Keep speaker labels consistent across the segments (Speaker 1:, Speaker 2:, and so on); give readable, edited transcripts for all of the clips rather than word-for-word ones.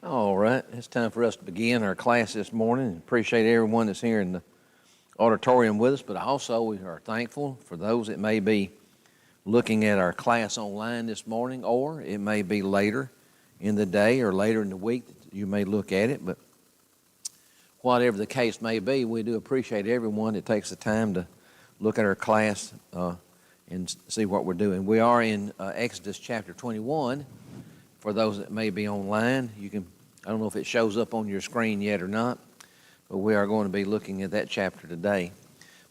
Speaker 1: All right, it's time for us to begin our class this morning. Appreciate everyone that's here in the auditorium with us, but also we are thankful for those that may be looking at our class online this morning, or it may be later in the day or later in the week that you may look at it. But whatever the case may be, we do appreciate everyone that takes the time to look at our class and see what we're doing. We are in Exodus chapter 21. For those that may be online, I don't know if it shows up on your screen yet or not, but we are going to be looking at that chapter today.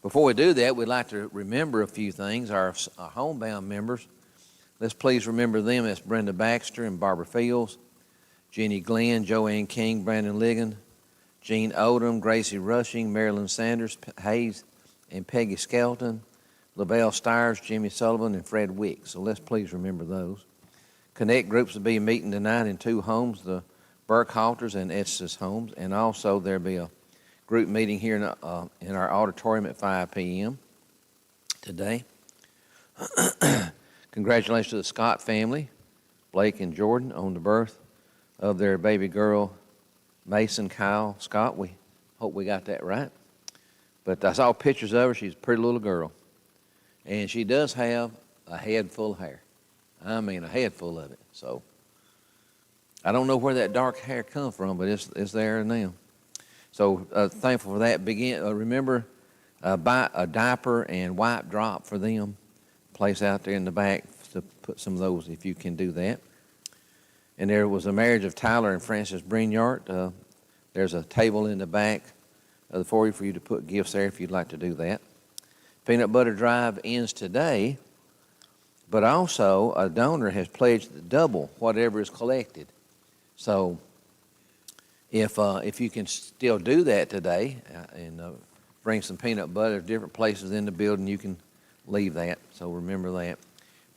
Speaker 1: Before we do that, we'd like to remember a few things. Our homebound members, let's please remember them. That's Brenda Baxter and Barbara Fields, Jenny Glenn, Joanne King, Brandon Ligon, Jean Odom, Gracie Rushing, Marilyn Sanders, Hayes and Peggy Skelton, LaBelle Stiers, Jimmy Sullivan, and Fred Wick. So let's please remember those. Connect groups will be meeting tonight in two homes, the Burkhalters and Estes homes, and also there'll be a group meeting here in our auditorium at 5 p.m. today. Congratulations to the Scott family, Blake and Jordan, on the birth of their baby girl, Mason Kyle Scott. We hope we got that right. But I saw pictures of her. She's a pretty little girl. And she does have a head full of hair. I mean, a head full of it. So I don't know where that dark hair comes from, but it's there now. So thankful for that. Remember, buy a diaper and wipe drop for them. Place out there in the back to put some of those if you can do that. And there was a marriage of Tyler and Frances Brinyart. There's a table in the back of the foyer for you to put gifts there if you'd like to do that. Peanut Butter Drive ends today, but also a donor has pledged to double whatever is collected. So if you can still do that today and bring some peanut butter to different places in the building, you can leave that. So remember that.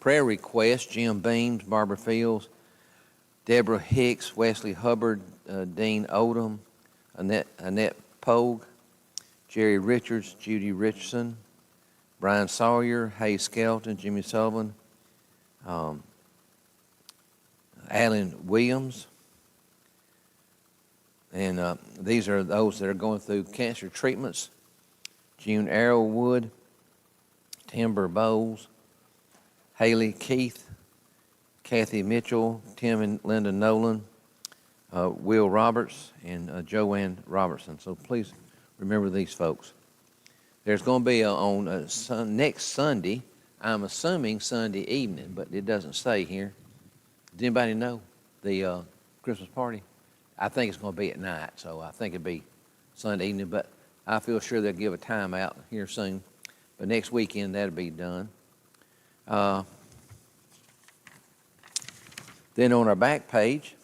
Speaker 1: Prayer requests: Jim Beams, Barbara Fields, Deborah Hicks, Wesley Hubbard, Dean Odom, Annette Pogue, Jerry Richards, Judy Richardson, Brian Sawyer, Hayes Skelton, Jimmy Sullivan, Alan Williams. And these are those that are going through cancer treatments: June Arrowwood, Timber Bowles, Haley Keith, Kathy Mitchell, Tim and Linda Nolan, Will Roberts, and Joanne Robertson. So please remember these folks. There's going to be on next Sunday, I'm assuming Sunday evening, but it doesn't say here. Does anybody know the Christmas party? I think it's going to be at night, so I think it'll be Sunday evening, but I feel sure they'll give a time out here soon. But next weekend, that'll be done. Then on our back page,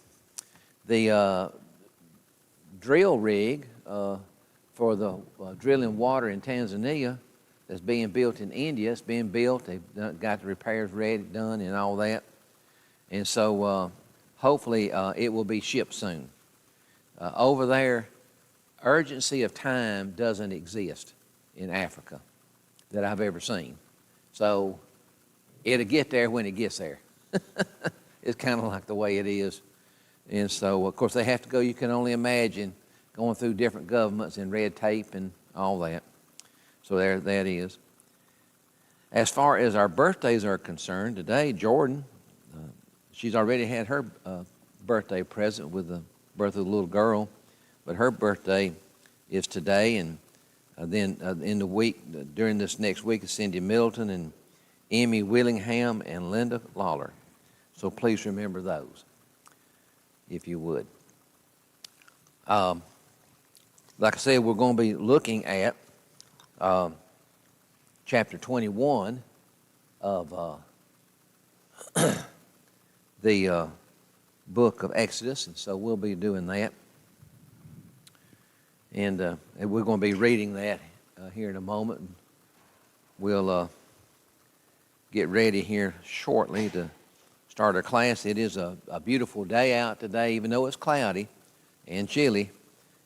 Speaker 1: the drill rig for the drilling water in Tanzania that's being built in India. It's being built. They've got the repairs ready, done, and all that. And so hopefully it will be shipped soon. Over there, urgency of time doesn't exist in Africa that I've ever seen. So it'll get there when it gets there. It's kind of like the way it is. And so, of course, they have to go, you can only imagine, going through different governments and red tape and all that. So there that is. As far as our birthdays are concerned, today, Jordan, she's already had her birthday present with the birth of the little girl, but her birthday is today, and then in the week, during this next week, is Cindy Middleton and Emmy Willingham and Linda Lawler. So please remember those, if you would. Like I said, we're going to be looking at chapter 21 of the book of Exodus, and so we'll be doing that. And we're going to be reading that here in a moment. And we'll get ready here shortly to start our class. It is a beautiful day out today, even though it's cloudy and chilly.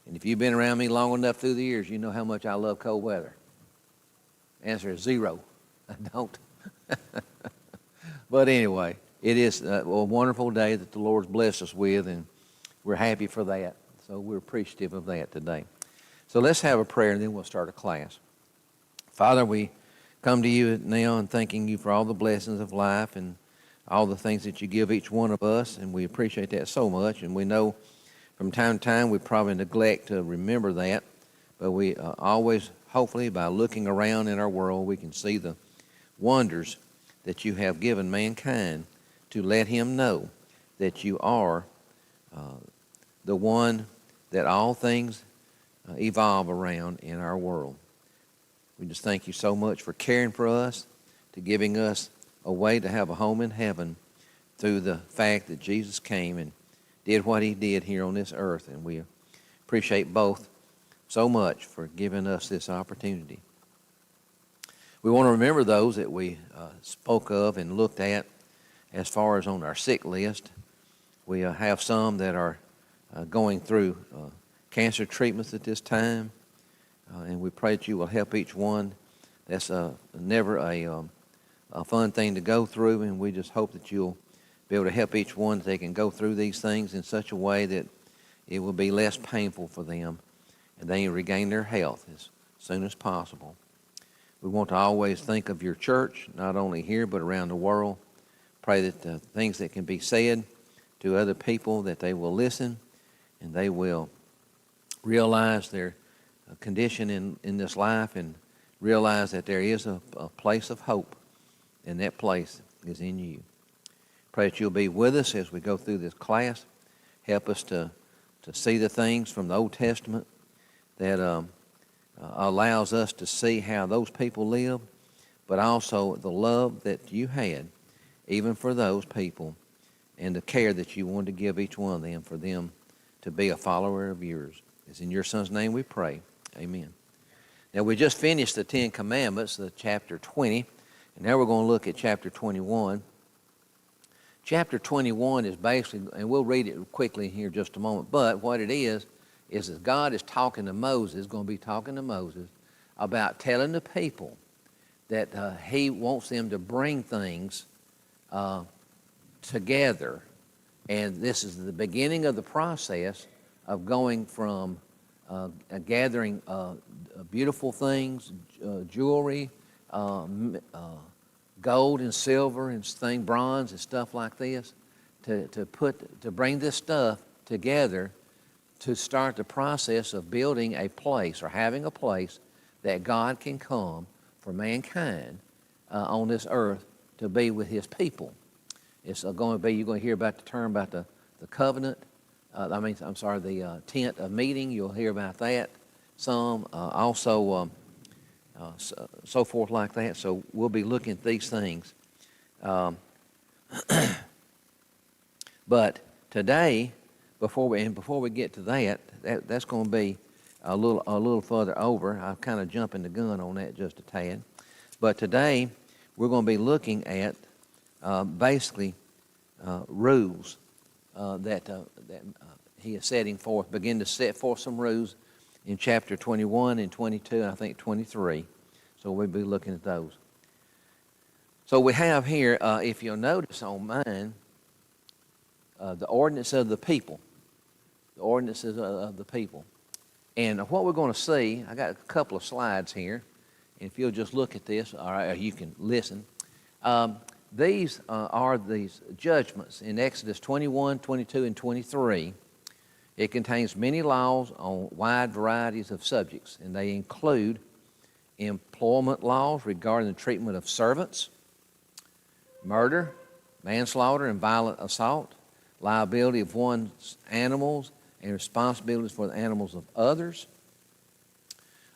Speaker 1: And if you've been around me long enough through the years, you know how much I love cold weather. Answer is 0. I don't. But anyway, it is a wonderful day that the Lord's blessed us with, and we're happy for that. So we're appreciative of that today. So let's have a prayer, and then we'll start a class. Father, we come to you now and thanking you for all the blessings of life and all the things that you give each one of us, and we appreciate that so much. And we know from time to time we probably neglect to remember that, but we always, hopefully, by looking around in our world, we can see the wonders that you have given mankind to let him know that you are the one that all things evolve around in our world. We just thank you so much for caring for us, to giving us a way to have a home in heaven through the fact that Jesus came and did what he did here on this earth. And we appreciate both so much for giving us this opportunity. We want to remember those that we spoke of and looked at as far as on our sick list. We have some that are going through cancer treatments at this time, and we pray that you will help each one. That's never a fun thing to go through, and we just hope that you'll be able to help each one, that they can go through these things in such a way that it will be less painful for them, and they regain their health as soon as possible. We want to always think of your church, not only here but around the world. Pray that the things that can be said to other people, that they will listen and they will realize their condition in this life and realize that there is a place of hope, and that place is in you. Pray that you'll be with us as we go through this class. Help us to see the things from the Old Testament that allows us to see how those people lived, but also the love that you had even for those people and the care that you wanted to give each one of them for them to be a follower of yours. It's in your Son's name we pray. Amen. Now, we just finished the Ten Commandments, the chapter 20, and now we're going to look at chapter 21. Chapter 21 is basically, and we'll read it quickly here in just a moment, but what it is that God is talking to Moses, going to be talking to Moses about telling the people that he wants them to bring things together. And this is the beginning of the process of going from gathering beautiful things, jewelry, gold and silver and bronze and stuff like this, to bring this stuff together to start the process of building a place or having a place that God can come for mankind on this earth to be with his people. It's going to be, you're going to hear about the term about the covenant. The tent of meeting. You'll hear about that some. Also, so forth like that. So we'll be looking at these things. But today, before we get to that's going to be a little further over. I'm kind of jumping the gun on that just a tad. But today, we're going to be looking at basically rules that he is setting forth. Begin to set forth some rules in chapter 21 and 22, and I think 23. So we'll be looking at those. So we have here, if you'll notice on mine, the ordinance of the people. The ordinances of the people. And what we're going to see, I got a couple of slides here. And if you'll just look at this, or you can listen. These are these judgments in Exodus 21, 22, and 23. It contains many laws on wide varieties of subjects, and they include employment laws regarding the treatment of servants, murder, manslaughter, and violent assault, liability of one's animals, and responsibilities for the animals of others.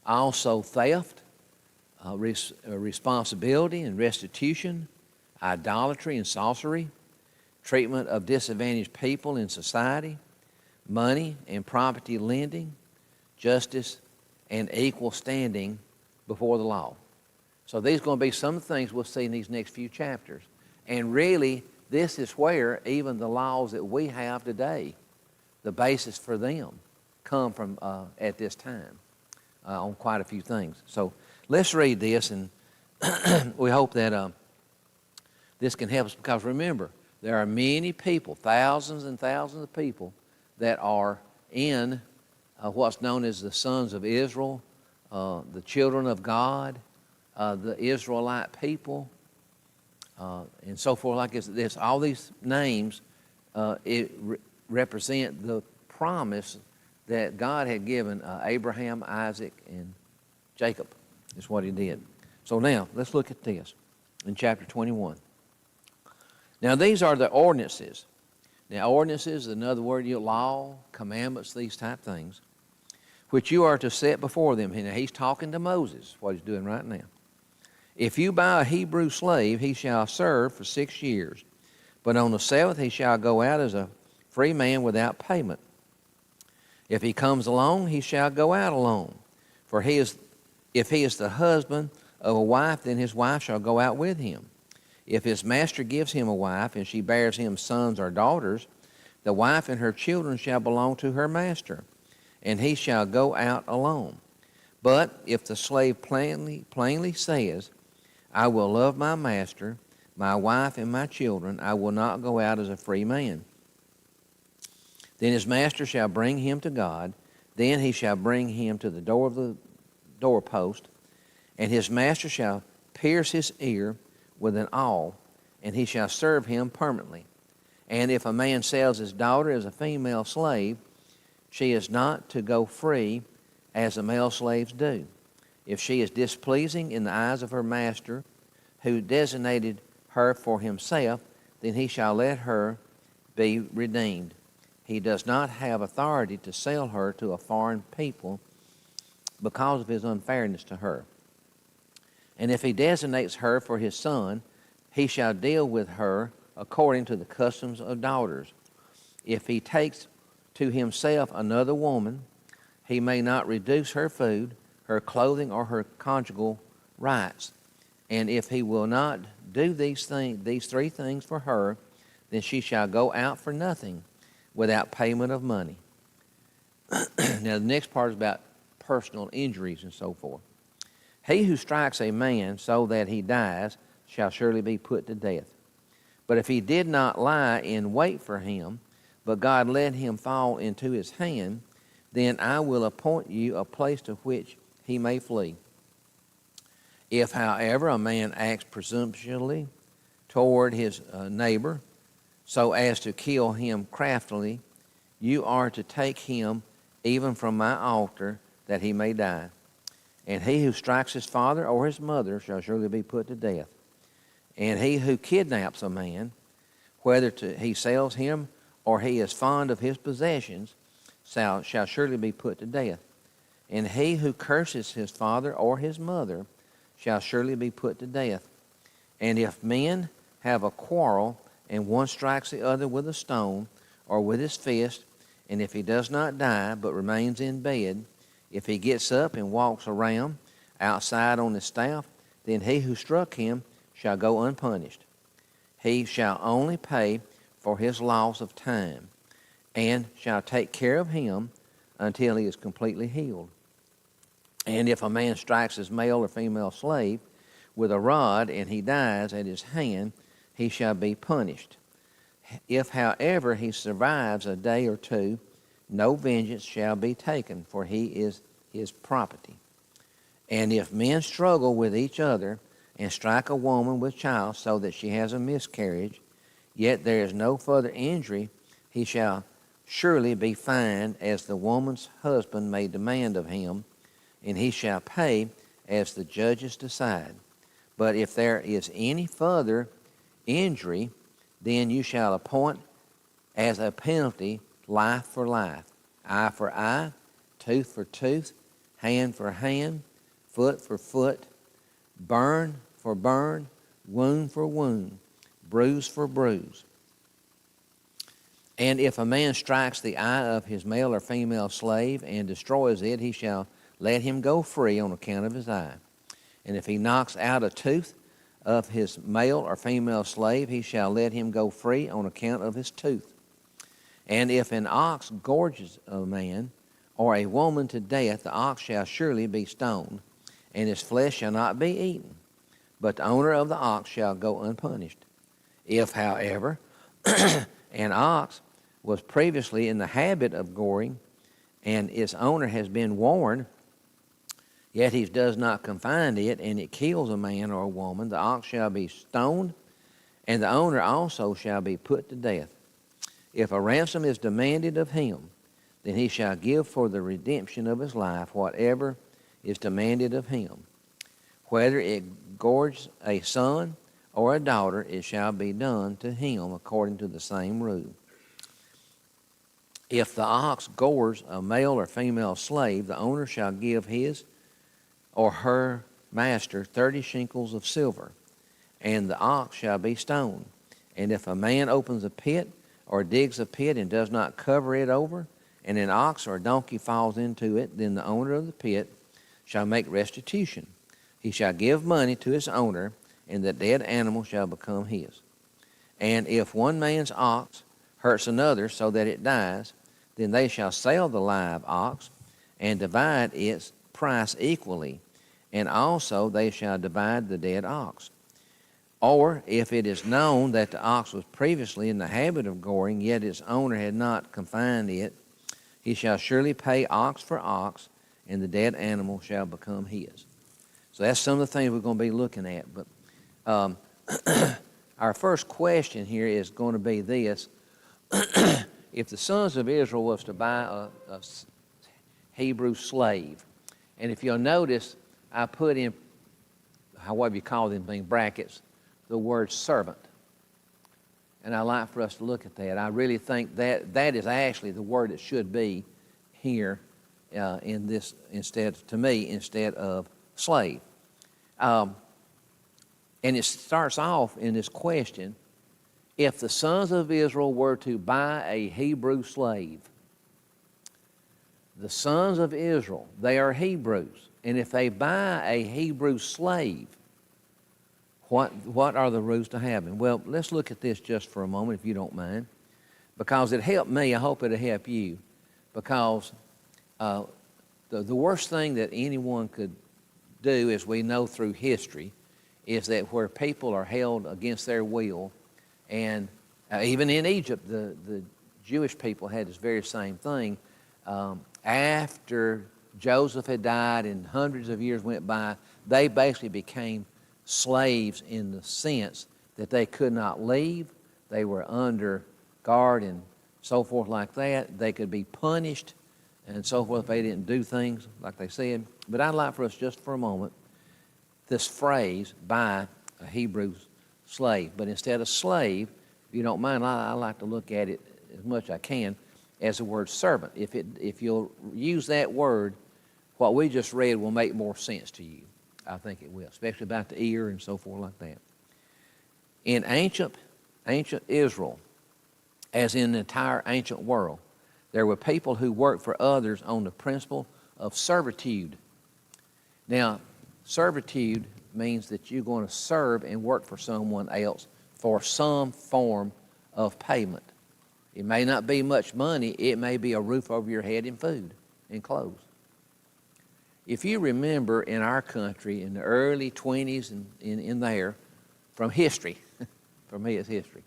Speaker 1: Also theft, responsibility and restitution, idolatry and sorcery, treatment of disadvantaged people in society, money and property lending, justice, and equal standing before the law. So these are going to be some of the things we'll see in these next few chapters. And really, this is where even the laws that we have today, the basis for them, come from at this time on quite a few things. So let's read this, and we hope that this can help us, because remember, there are many people, thousands and thousands of people that are in what's known as the sons of Israel, the children of God, the Israelite people, and so forth. Like this, all these names represent the promise that God had given Abraham, Isaac, and Jacob. Is what he did. So now, let's look at this in chapter 21. Now, these are the ordinances. Now, ordinances, another word, law, commandments, these type things, which you are to set before them. Now, he's talking to Moses, what he's doing right now. If you buy a Hebrew slave, he shall serve for 6 years. But on the 7th he shall go out as a free man without payment. If he comes alone, he shall go out alone. For if he is the husband of a wife, then his wife shall go out with him. If his master gives him a wife, and she bears him sons or daughters, the wife and her children shall belong to her master, and he shall go out alone. But if the slave plainly says, I will love my master, my wife, and my children, I will not go out as a free man. Then his master shall bring him to God. Then he shall bring him to the door of the doorpost, and his master shall pierce his ear with an awl, and he shall serve him permanently. And if a man sells his daughter as a female slave, she is not to go free as the male slaves do. If she is displeasing in the eyes of her master, who designated her for himself, then he shall let her be redeemed. He does not have authority to sell her to a foreign people because of his unfairness to her. And if he designates her for his son, he shall deal with her according to the customs of daughters. If he takes to himself another woman, he may not reduce her food, her clothing, or her conjugal rights. And if he will not do these three things for her, then she shall go out for nothing without payment of money. Now the next part is about personal injuries and so forth. He who strikes a man so that he dies shall surely be put to death. But if he did not lie in wait for him, but God let him fall into his hand, then I will appoint you a place to which he may flee. If, however, a man acts presumptuously toward his neighbor, so as to kill him craftily, you are to take him even from my altar, that he may die. And he who strikes his father or his mother shall surely be put to death. And he who kidnaps a man, whether he sells him or he is fond of his possessions, shall surely be put to death. And he who curses his father or his mother shall surely be put to death. And if men have a quarrel, and one strikes the other with a stone or with his fist, and if he does not die but remains in bed, if he gets up and walks around outside on his staff, then he who struck him shall go unpunished. He shall only pay for his loss of time, and shall take care of him until he is completely healed. And if a man strikes his male or female slave with a rod, and he dies at his hand, he shall be punished. If, however, he survives a day or two, no vengeance shall be taken, for he is his property. And if men struggle with each other and strike a woman with child so that she has a miscarriage, yet there is no further injury, he shall surely be fined as the woman's husband may demand of him, and he shall pay as the judges decide. But if there is any further injury, then you shall appoint as a penalty life for life, eye for eye, tooth for tooth, hand for hand, foot for foot, burn for burn, wound for wound, bruise for bruise. And if a man strikes the eye of his male or female slave and destroys it, he shall let him go free on account of his eye. And if he knocks out a tooth of his male or female slave, he shall let him go free on account of his tooth. And if an ox gorges a man or a woman to death, the ox shall surely be stoned, and his flesh shall not be eaten, but the owner of the ox shall go unpunished. If, however, an ox was previously in the habit of goring, and its owner has been warned, yet he does not confine it, and it kills a man or a woman, the ox shall be stoned, and the owner also shall be put to death. If a ransom is demanded of him, then he shall give for the redemption of his life whatever is demanded of him. Whether it gorge a son or a daughter, it shall be done to him according to the same rule. If the ox gores a male or female slave, the owner shall give his or her master 30 shekels of silver, and the ox shall be stoned. And if a man opens a pit or digs a pit and does not cover it over, and an ox or a donkey falls into it, then the owner of the pit shall make restitution. He shall give money to his owner, and the dead animal shall become his. And if one man's ox hurts another so that it dies, then they shall sell the live ox and divide its price equally, and also they shall divide the dead ox. Or if it is known that the ox was previously in the habit of goring, yet its owner had not confined it, he shall surely pay ox for ox, and the dead animal shall become his. So that's some of the things we're going to be looking at. But our first question here is going to be this. If the sons of Israel was to buy a Hebrew slave, and if you'll notice, I put in, however you call them, in brackets, the word servant. And I like for us to look at that. I really think that is actually the word that should be here in this, instead of slave. And it starts off in this question: if the sons of Israel were to buy a Hebrew slave, the sons of Israel, they are Hebrews, and if they buy a Hebrew slave, what are the rules to have him? Well, let's look at this just for a moment, if you don't mind, because it helped me. I hope it'll help you, because the worst thing that anyone could do, as we know through history, is that where people are held against their will, and even in Egypt, the Jewish people had this very same thing. After Joseph had died and hundreds of years went by, they basically became slaves in the sense that they could not leave. They were under guard and so forth like that. They could be punished and so forth if they didn't do things like they said. But I'd like for us just for a moment, this phrase, buy a Hebrew slave. But instead of slave, if you don't mind, I like to look at it as much as I can as the word servant. If you'll use that word, what we just read will make more sense to you. I think it will, especially about the ear and so forth like that. In ancient Israel, as in the entire ancient world, there were people who worked for others on the principle of servitude. Now, servitude means that you're going to serve and work for someone else for some form of payment. It may not be much money. It may be a roof over your head and food and clothes. If you remember in our country in the early 20s and in there, from history, for me it's history,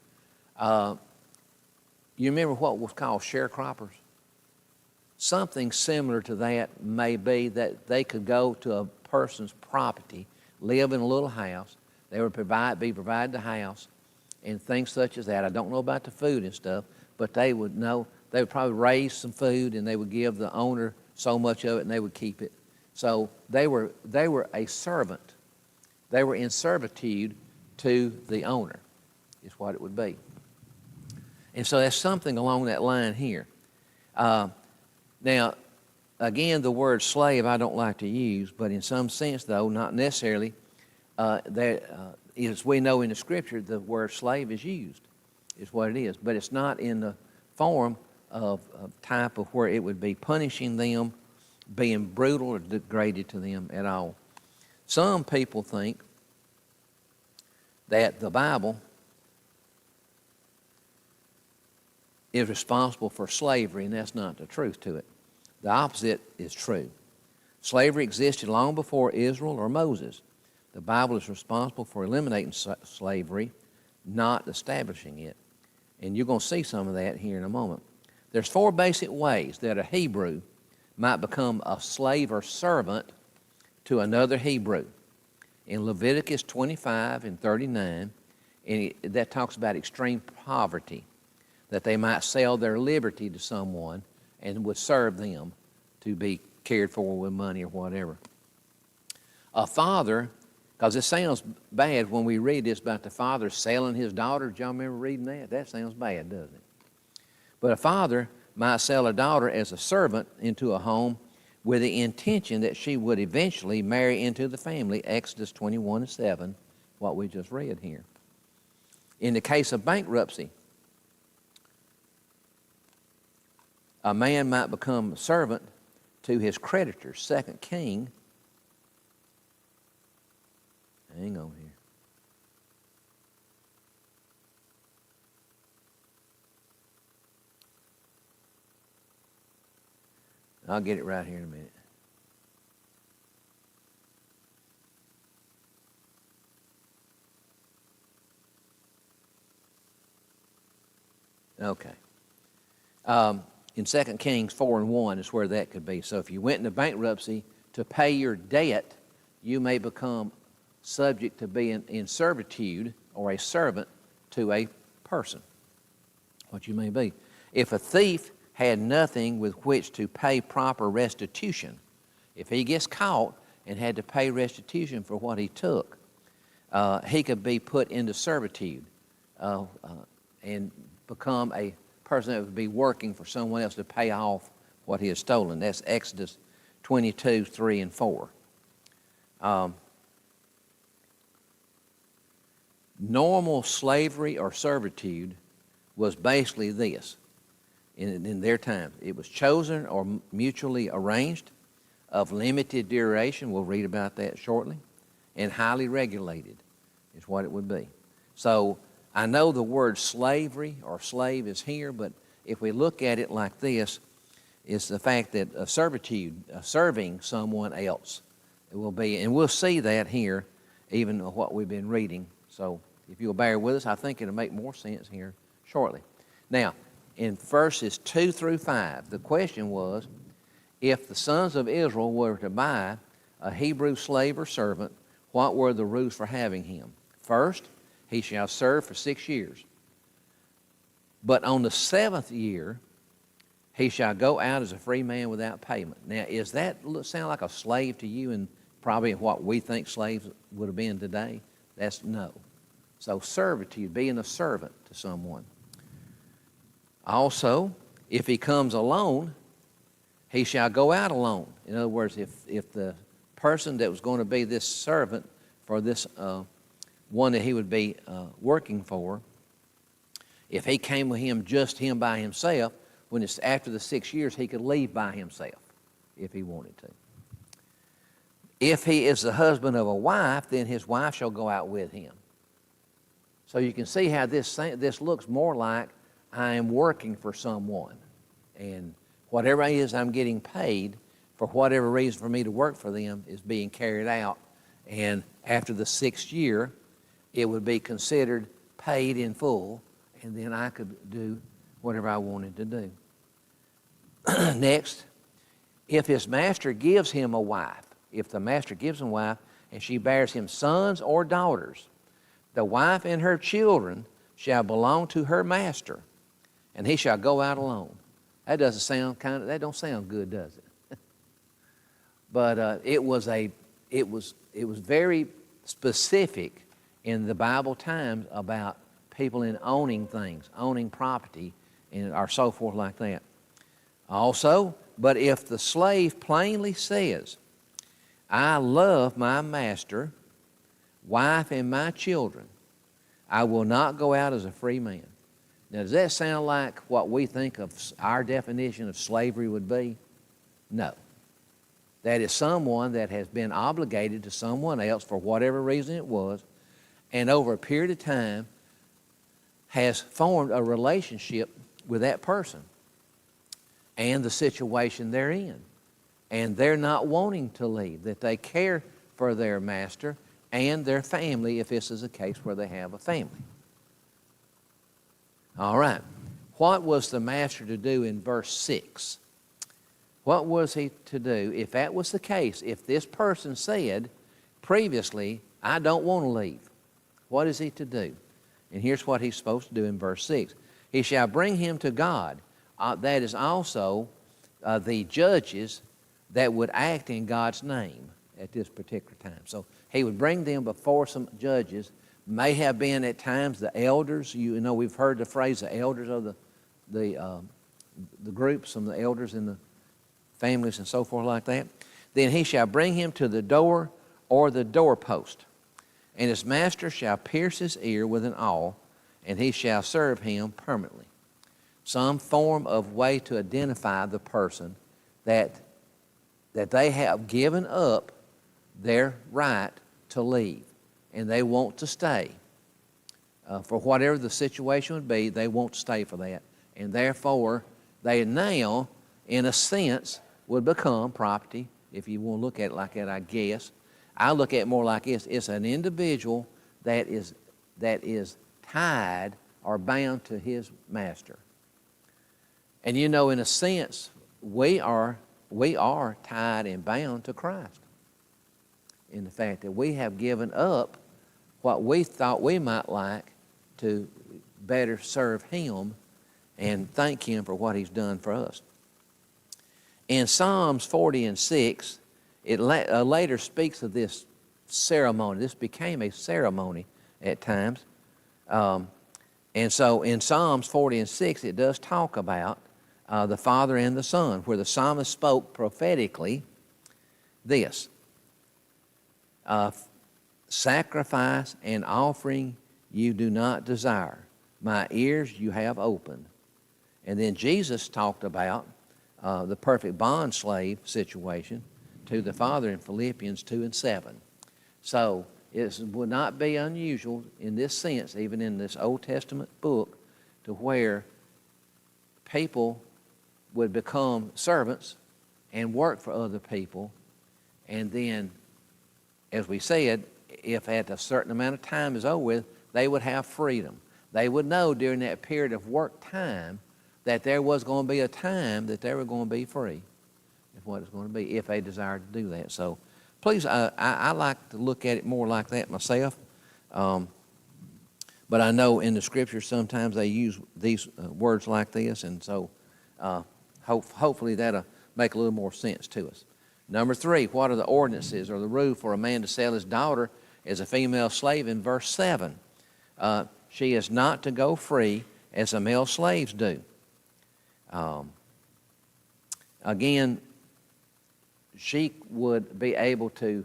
Speaker 1: you remember what was called sharecroppers? Something similar to that may be that they could go to a person's property, live in a little house, they would be provided the house and things such as that. I don't know about the food and stuff, but they would probably raise some food and they would give the owner so much of it and they would keep it. So they were a servant. They were in servitude to the owner, is what it would be. And so that's something along that line here. Now, again, the word slave I don't like to use, but in some sense, though, not necessarily. As we know in the Scripture, the word slave is used, is what it is. But it's not in the form of type of where it would be punishing them, being brutal or degraded to them at all. Some people think that the Bible is responsible for slavery, and that's not the truth to it. The opposite is true. Slavery existed long before Israel or Moses. The Bible is responsible for eliminating slavery, not establishing it. And you're going to see some of that here in a moment. There's 4 basic ways that a Hebrew might become a slave or servant to another Hebrew. In Leviticus 25 and 39, that talks about extreme poverty, that they might sell their liberty to someone and would serve them to be cared for with money or whatever. A father, because it sounds bad when we read this about the father selling his daughter. Do y'all remember reading that? That sounds bad, doesn't it? But a father might sell a daughter as a servant into a home with the intention that she would eventually marry into the family, Exodus 21:7, what we just read here. In the case of bankruptcy, a man might become a servant to his creditors. 2 King, hang on here. I'll get it right here in a minute. Okay. In 2 Kings 4:1 is where that could be. So if you went into bankruptcy to pay your debt, you may become subject to being in servitude or a servant to a person, what you may be. If a thief had nothing with which to pay proper restitution, if he gets caught and had to pay restitution for what he took, he could be put into servitude and become a person that would be working for someone else to pay off what he has stolen. That's Exodus 22:3 and 4. Normal slavery or servitude was basically this in their time. It was chosen or mutually arranged, of limited duration, we'll read about that shortly, and highly regulated is what it would be. So I know the word slavery or slave is here, but if we look at it like this, it's the fact that a servitude, serving someone else, it will be, and we'll see that here, even what we've been reading. So if you'll bear with us, I think it'll make more sense here shortly. Now, in verses 2 through 5, the question was, if the sons of Israel were to buy a Hebrew slave or servant, what were the rules for having him? First, he shall serve for 6 years. But on the 7th year, he shall go out as a free man without payment. Now, is that sound like a slave to you and probably what we think slaves would have been today? That's no. So servitude, being a servant to someone. Also, if he comes alone, he shall go out alone. In other words, if the person that was going to be this servant for this one that he would be working for, if he came with him, just him by himself, when it's after the 6 years, he could leave by himself if he wanted to. If he is the husband of a wife, then his wife shall go out with him. So you can see how this looks more like I am working for someone, and whatever it is I'm getting paid for whatever reason for me to work for them is being carried out, and after the 6th year, it would be considered paid in full, and then I could do whatever I wanted to do. Next, if his master gives him a wife, if the master gives him a wife and she bears him sons or daughters, the wife and her children shall belong to her master, and he shall go out alone. That doesn't sound that don't sound good, does it? But it was very specific in the Bible times about people in owning things, owning property, and or so forth like that. Also, but if the slave plainly says, I love my master, wife, and my children, I will not go out as a free man. Now, does that sound like what we think of our definition of slavery would be? No. That is someone that has been obligated to someone else for whatever reason it was, and over a period of time has formed a relationship with that person and the situation they're in. And they're not wanting to leave, that they care for their master and their family if this is a case where they have a family. All right. What was the master to do in verse 6? What was he to do if that was the case? If this person said previously, I don't want to leave, what is he to do? And here's what he's supposed to do in verse 6. He shall bring him to God. That is also the judges that would act in God's name at this particular time. So he would bring them before some judges, may have been at times the elders. You know, we've heard the phrase the elders of the groups, some of the elders in the families and so forth like that. Then he shall bring him to the door or the doorpost, and his master shall pierce his ear with an awl, and he shall serve him permanently. Some form of way to identify the person that they have given up their right to leave, and they want to stay. For whatever the situation would be, they want to stay for that. And therefore, they now, in a sense, would become property, if you want to look at it like that, I guess. I look at it more like this. It's an individual that is tied or bound to his master. And you know, in a sense, we are tied and bound to Christ in the fact that we have given up what we thought we might like to better serve him and thank him for what he's done for us. In Psalms 40 and 6, it later speaks of this ceremony. This became a ceremony at times. And so in Psalms 40 and 6, it does talk about the Father and the Son, where the psalmist spoke prophetically this: sacrifice and offering you do not desire. My ears you have opened. And then Jesus talked about the perfect bond slave situation to the Father in Philippians 2 and 7. So it would not be unusual in this sense, even in this Old Testament book, to where people would become servants and work for other people. And then, as we said, if at a certain amount of time is over with, they would have freedom. They would know during that period of work time that there was going to be a time that they were going to be free, is what it's going to be, if they desired to do that. So please, I like to look at it more like that myself. But I know in the Scriptures sometimes they use these words like this, and so hopefully that'll make a little more sense to us. Number 3, what are the ordinances or the rule for a man to sell his daughter as a female slave in verse 7? She is not to go free as the male slaves do. Again, she would be able to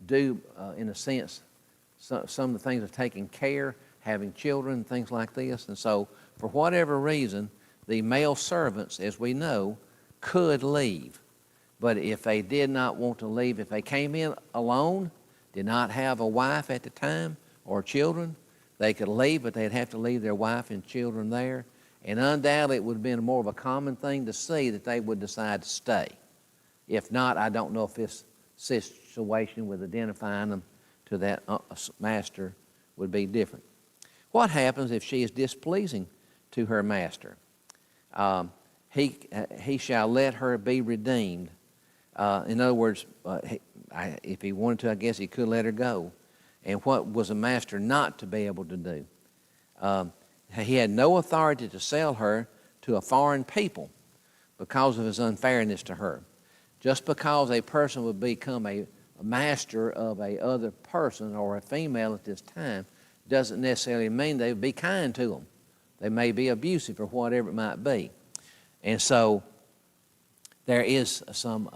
Speaker 1: do, in a sense, some of the things of taking care, having children, things like this. And so, for whatever reason, the male servants, as we know, could leave. But if they did not want to leave, if they came in alone, did not have a wife at the time or children, they could leave, but they'd have to leave their wife and children there. And undoubtedly, it would have been more of a common thing to see that they would decide to stay. If not, I don't know if this situation with identifying them to that master would be different. What happens if she is displeasing to her master? He shall let her be redeemed. In other words, if he wanted to, I guess he could let her go. And what was a master not to be able to do? He had no authority to sell her to a foreign people because of his unfairness to her. Just because a person would become a master of a other person or a female at this time doesn't necessarily mean they would be kind to them. They may be abusive or whatever it might be. And so there is some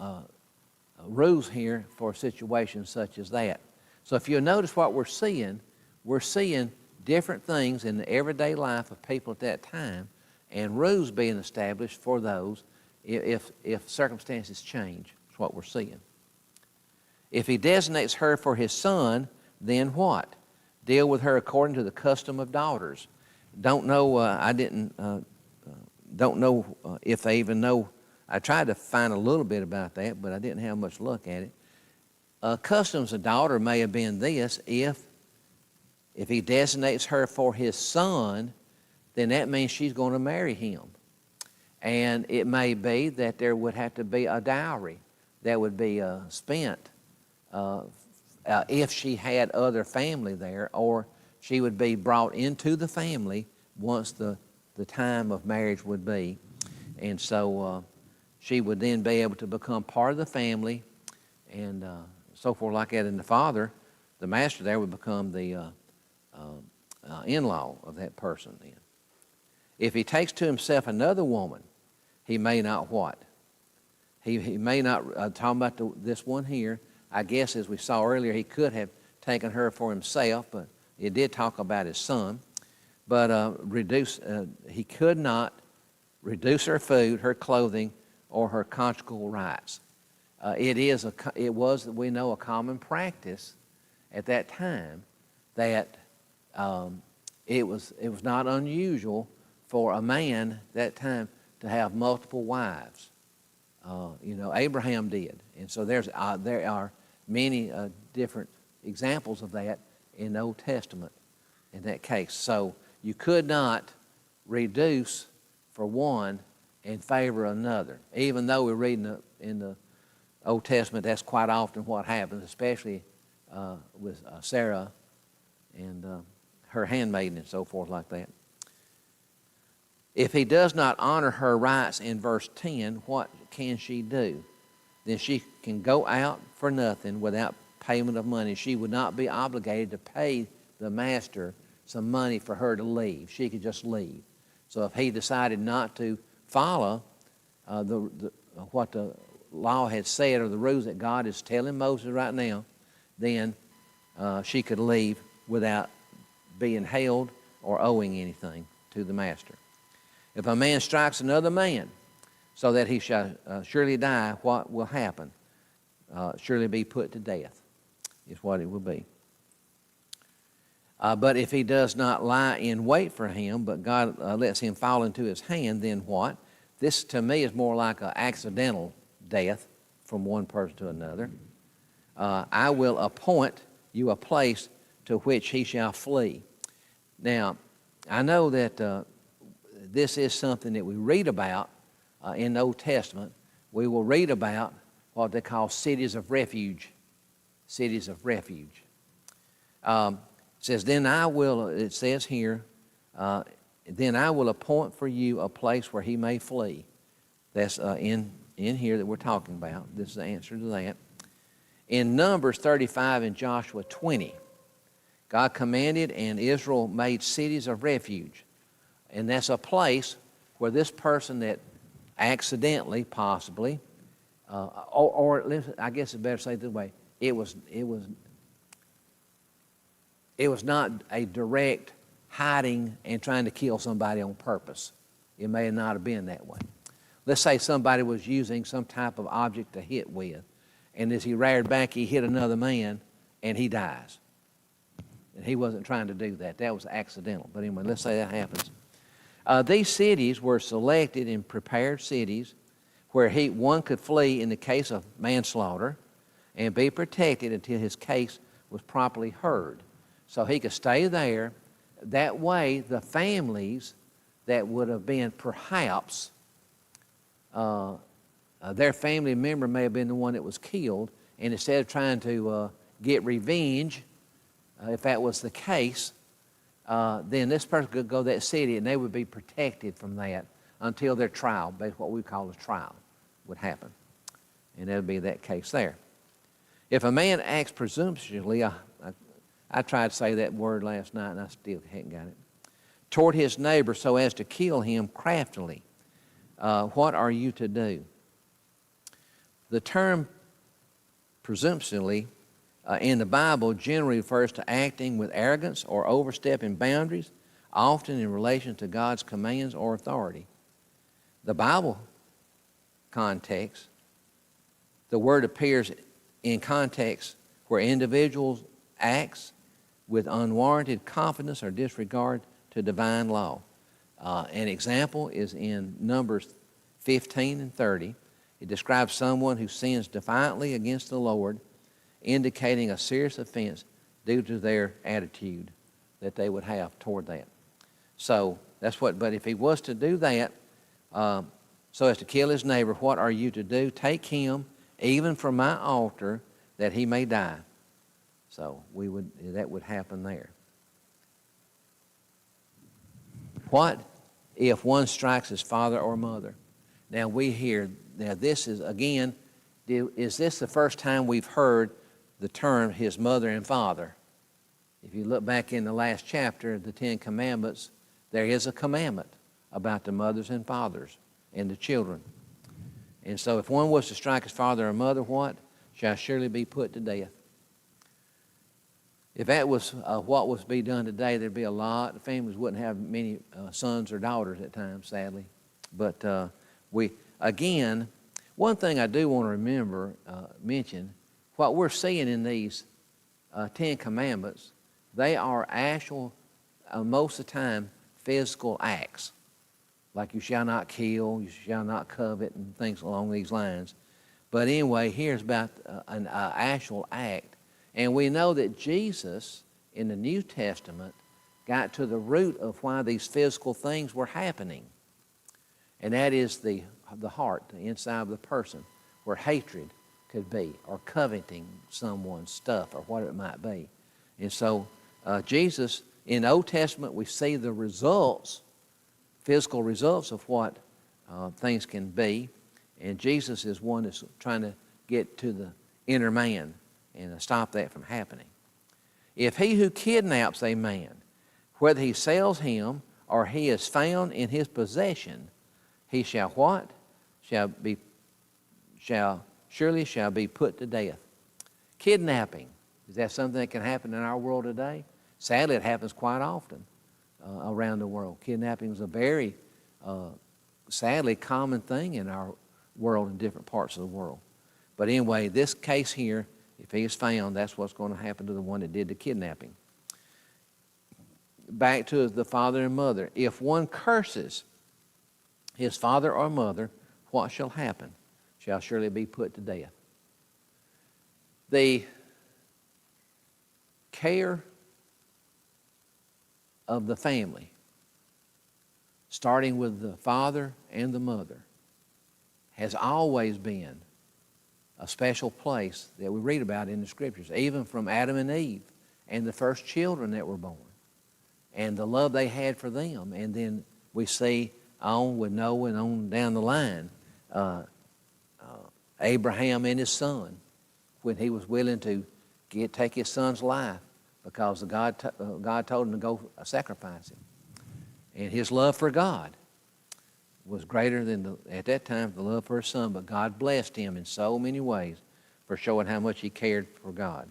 Speaker 1: rules here for situations such as that. So if you'll notice what we're seeing different things in the everyday life of people at that time, and rules being established for those if circumstances change. That's what we're seeing. If he designates her for his son, then what? Deal with her according to the custom of daughters. Don't know. Don't know if they even know. I tried to find a little bit about that, but I didn't have much luck at it. Customs of daughter may have been this: if he designates her for his son then that means she's going to marry him. And it may be that there would have to be a dowry that would be spent if she had other family there, or she would be brought into the family once the time of marriage would be. And so she would then be able to become part of the family and so forth like that. And the father, the master there, would become the in-law of that person then. If he takes to himself another woman, he may not what? He may not, talking about this one here, I guess as we saw earlier, he could have taken her for himself, but it did talk about his son. But he could not reduce her food, her clothing, or her conjugal rights. It was, we know, a common practice at that time that it was not unusual for a man that time to have multiple wives. Abraham did, and so there are many different examples of that in the Old Testament in that case. So you could not reduce for one in favor of another, even though we read in the Old Testament that's quite often what happens, especially with Sarah and her handmaiden and so forth like that. If he does not honor her rights in verse 10, what can she do? Then she can go out for nothing without payment of money. She would not be obligated to pay the master some money for her to leave. She could just leave. So if he decided not to follow what the law had said or the rules that God is telling Moses right now, then she could leave without being held or owing anything to the master. If a man strikes another man so that he shall surely die, what will happen? Surely be put to death is what it will be. But if he does not lie in wait for him, but God lets him fall into his hand, then what? This to me is more like an accidental death from one person to another. I will appoint you a place to which he shall flee. Now, I know that this is something that we read about in the Old Testament. We will read about what they call cities of refuge. Cities of refuge. It says, then I will, it says here, then I will appoint for you a place where he may flee. That's in here that we're talking about. This is the answer to that. In Numbers 35 and Joshua 20, God commanded and Israel made cities of refuge. And that's a place where this person that accidentally, possibly, or I guess it's better to say it this way, it was not a direct hiding and trying to kill somebody on purpose. It may not have been that way. Let's say somebody was using some type of object to hit with, and as he reared back, he hit another man, and he dies. And he wasn't trying to do that. That was accidental. But anyway, let's say that happens. These cities were selected and prepared cities where one could flee in the case of manslaughter and be protected until his case was properly heard. So he could stay there. That way, the families that would have been perhaps, their family member may have been the one that was killed, and instead of trying to get revenge, if that was the case, then this person could go to that city and they would be protected from that until their trial, basically what we call a trial, would happen. And that would be that case there. If a man acts presumptuously, I tried to say that word last night and I still hadn't got it, toward his neighbor so as to kill him craftily, what are you to do? The term presumptuously in the Bible generally refers to acting with arrogance or overstepping boundaries, often in relation to God's commands or authority. The Bible context, the word appears in context where individuals acts with unwarranted confidence or disregard to divine law. An example is in Numbers 15 and 30. It describes someone who sins defiantly against the Lord, indicating a serious offense due to their attitude that they would have toward that. So that's what, but if he was to do that, so as to kill his neighbor, what are you to do? Take him even from my altar that he may die. So that would happen there. What if one strikes his father or mother? Now this is, again, is this the first time we've heard the term his mother and father? If you look back in the last chapter, the Ten Commandments, there is a commandment about the mothers and fathers and the children. And so if one was to strike his father or mother, what? Shall surely be put to death. If that was what was to be done today, there'd be a lot. The families wouldn't have many sons or daughters at times, sadly. But again, one thing I do want to mention, what we're seeing in these Ten Commandments, they are actual, most of the time, physical acts. Like you shall not kill, you shall not covet, and things along these lines. But anyway, here's about an actual act. And we know that Jesus, in the New Testament, got to the root of why these physical things were happening. And that is the heart, the inside of the person, where hatred could be, or coveting someone's stuff, or what it might be. And so Jesus, in the Old Testament, we see the results, physical results of what things can be. And Jesus is one that's trying to get to the inner man and stop that from happening. If he who kidnaps a man, whether he sells him or he is found in his possession, he shall what? Surely shall be put to death. Kidnapping, is that something that can happen in our world today? Sadly, it happens quite often around the world. Kidnapping is a very, sadly, common thing in our world in different parts of the world. But anyway, this case here, if he is found, that's what's going to happen to the one that did the kidnapping. Back to the father and mother. If one curses his father or mother, what shall happen? Shall surely be put to death. The care of the family, starting with the father and the mother, has always been a special place that we read about in the Scriptures, even from Adam and Eve and the first children that were born, and the love they had for them. And then we see on with Noah and on down the line, Abraham and his son, when he was willing to take his son's life because God told him to go sacrifice him. And his love for God was greater than, at that time, the love for his son, but God blessed him in so many ways for showing how much he cared for God.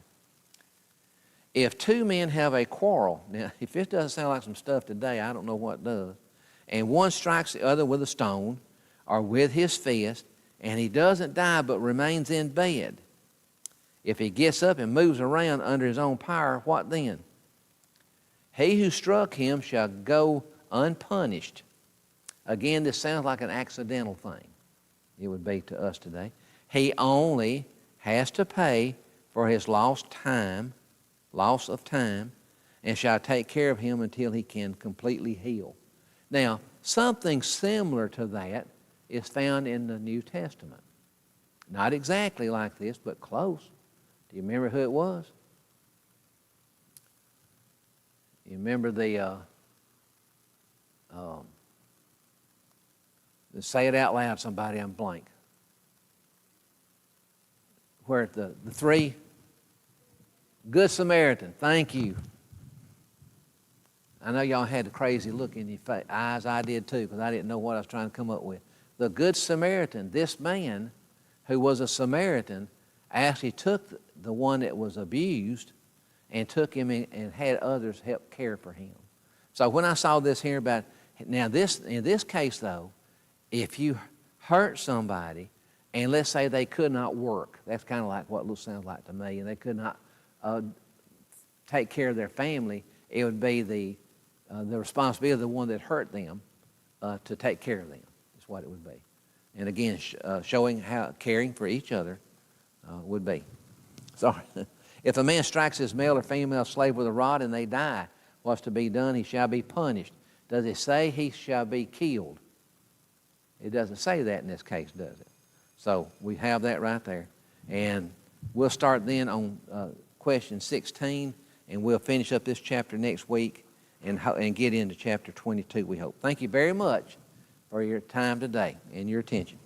Speaker 1: If two men have a quarrel, now if this doesn't sound like some stuff today, I don't know what does, and one strikes the other with a stone or with his fist, and he doesn't die but remains in bed, if he gets up and moves around under his own power, what then? He who struck him shall go unpunished. Again, this sounds like an accidental thing. It would be to us today. He only has to pay for his loss of time, and shall take care of him until he can completely heal. Now, something similar to that is found in the New Testament. Not exactly like this, but close. Do you remember who it was? You remember say it out loud, somebody, I'm blank. Where the three, Good Samaritan, thank you. I know y'all had a crazy look in your eyes, I did too, because I didn't know what I was trying to come up with. The Good Samaritan, this man who was a Samaritan, actually took the one that was abused and took him in and had others help care for him. So when I saw this here about, now in this case though, if you hurt somebody and let's say they could not work, that's kind of like what it sounds like to me, and they could not take care of their family, it would be the responsibility of the one that hurt them to take care of them, is what it would be. And again, showing how caring for each other would be. Sorry. If a man strikes his male or female slave with a rod and they die, what's to be done? He shall be punished. Does it say he shall be killed? It doesn't say that in this case, does it? So we have that right there. And we'll start then on question 16, and we'll finish up this chapter next week and get into chapter 22, we hope. Thank you very much for your time today and your attention.